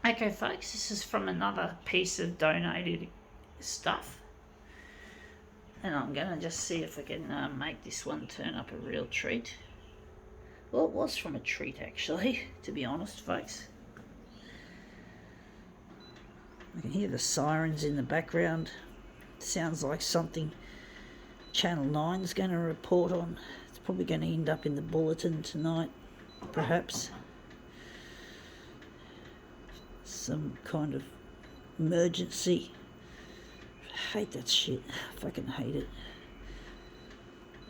Okay, folks, this is from another piece of donated stuff. And I'm going to just see if I can make this one turn up a real treat. Well, it was from a treat, actually, to be honest, folks. I can hear the sirens in the background. Sounds like something Channel 9 is going to report on. It's probably going to end up in the bulletin tonight, perhaps. Some kind of emergency. I hate that shit. I fucking hate it.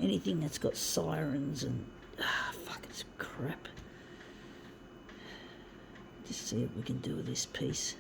Anything that's got sirens and fucking crap. Just see what we can do with this piece.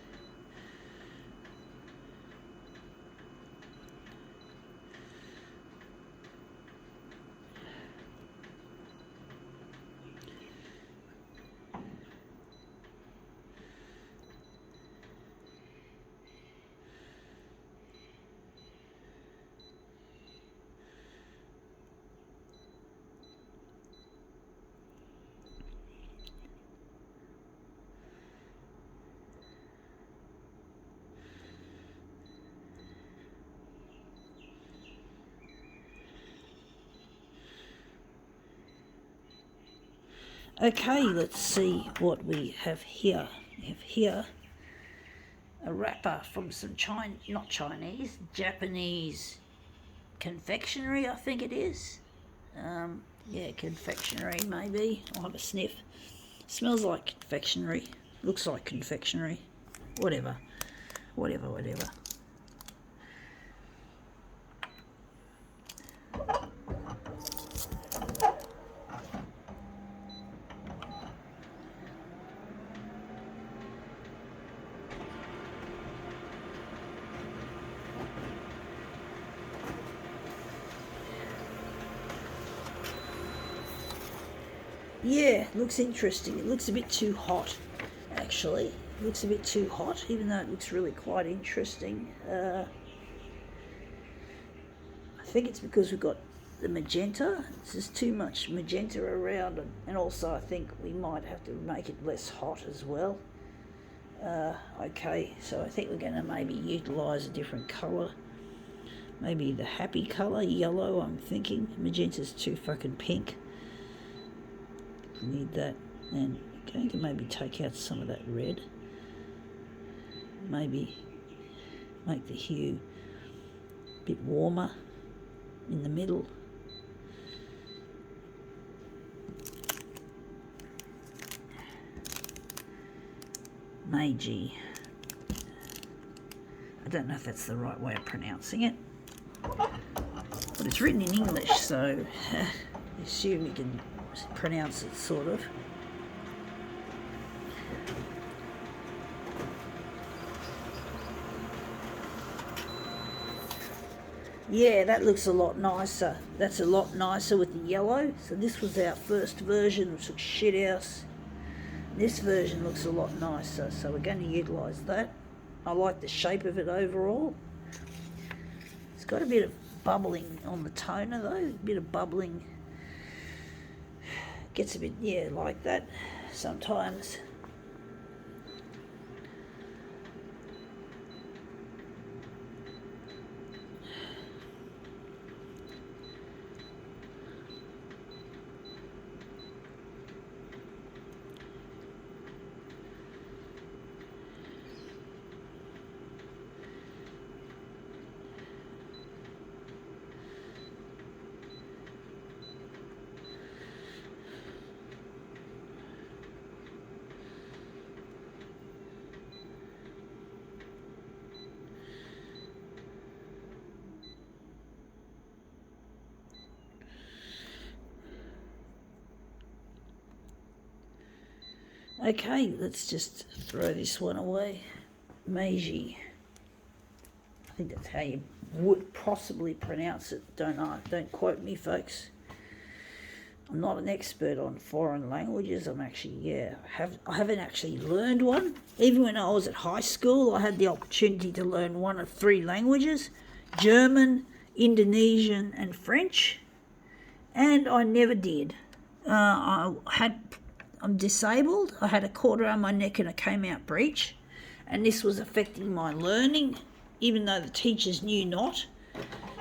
Okay, let's see what we have here. We have here a wrapper from some Japanese confectionery, I think it is. Yeah, confectionery maybe. I'll have a sniff. Smells like confectionery. Looks like confectionery. Whatever. Yeah, looks interesting. It looks a bit too hot, actually. It looks a bit too hot, even though it looks really quite interesting. I think it's because we've got the magenta. There's too much magenta around, and also I think we might have to make it less hot as well. Okay, so I think we're going to maybe utilise a different colour. Maybe the happy colour, yellow, I'm thinking. Magenta's too fucking pink. Need that, and going to maybe take out some of that red. Maybe make the hue a bit warmer in the middle. Meiji. I don't know if that's the right way of pronouncing it, but it's written in English, so I assume you can pronounce it, sort of. Yeah, that looks a lot nicer. That's a lot nicer with the yellow. So this was our first version, which looks shit house. This version looks a lot nicer, so we're going to utilise that. I like the shape of it overall. It's got a bit of bubbling on the toner though, a bit of bubbling. Gets a bit, yeah, like that sometimes. Okay, let's just throw this one away. Meiji. I think that's how you would possibly pronounce it. Don't quote me, folks. I'm not an expert on foreign languages. I'm actually, I haven't actually learned one. Even when I was at high school, I had the opportunity to learn one of 3 languages: German, Indonesian, and French. And I never did. I'm disabled. I had a cord around my neck and a came-out breech. and this was affecting my learning, even though the teachers knew not.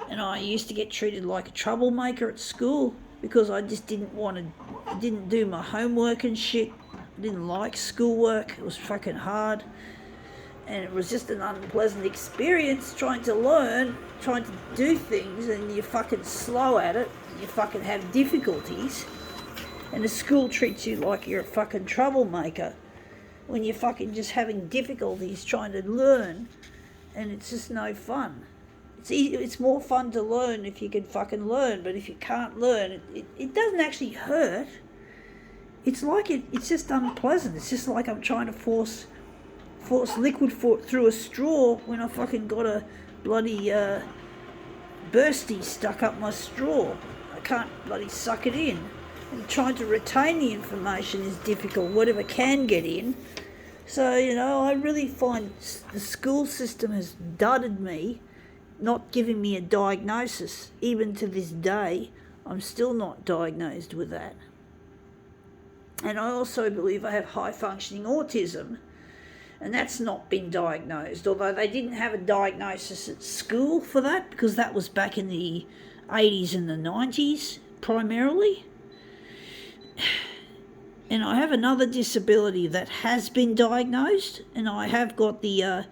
And I used to get treated like a troublemaker at school because I just didn't do my homework and shit. I didn't like schoolwork. It was fucking hard. And it was just an unpleasant experience trying to learn, trying to do things, and you're fucking slow at it. You fucking have difficulties. And the school treats you like you're a fucking troublemaker when you're fucking just having difficulties trying to learn, and it's just no fun. It's more fun to learn if you can fucking learn, but if you can't learn, it doesn't actually hurt. It's like it's just unpleasant. It's just like I'm trying to force liquid through a straw when I fucking got a bloody bursty stuck up my straw. I can't bloody suck it in. And trying to retain the information is difficult, whatever can get in. So, I really find the school system has dudded me, not giving me a diagnosis. Even to this day, I'm still not diagnosed with that. And I also believe I have high-functioning autism, and that's not been diagnosed, although they didn't have a diagnosis at school for that, because that was back in the 80s and the 90s, primarily. And I have another disability that has been diagnosed, and I have got the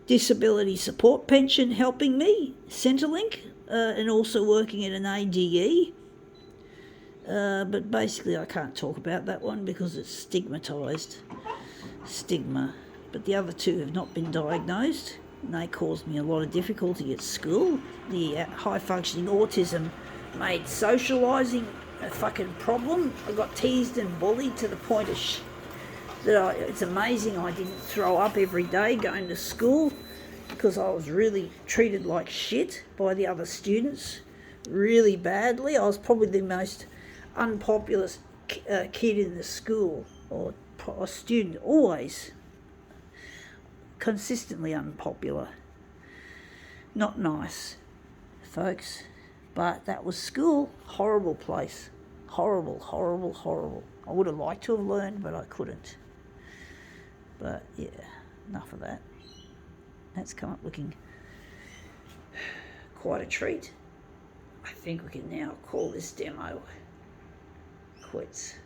disability support pension helping me, Centrelink, and also working at an ADE. But basically I can't talk about that one because it's stigma. But the other two have not been diagnosed, and they caused me a lot of difficulty at school. The high-functioning autism made socialising a fucking problem. I got teased and bullied to the point of it's amazing I didn't throw up every day going to school, because I was really treated like shit by the other students, really badly. I was probably the most unpopular kid in the school, or a student, always consistently unpopular. Not nice, folks. But that was school. Horrible place. Horrible, horrible, horrible. I would have liked to have learned, but I couldn't. But yeah, enough of that. That's come up looking quite a treat. I think we can now call this demo quits.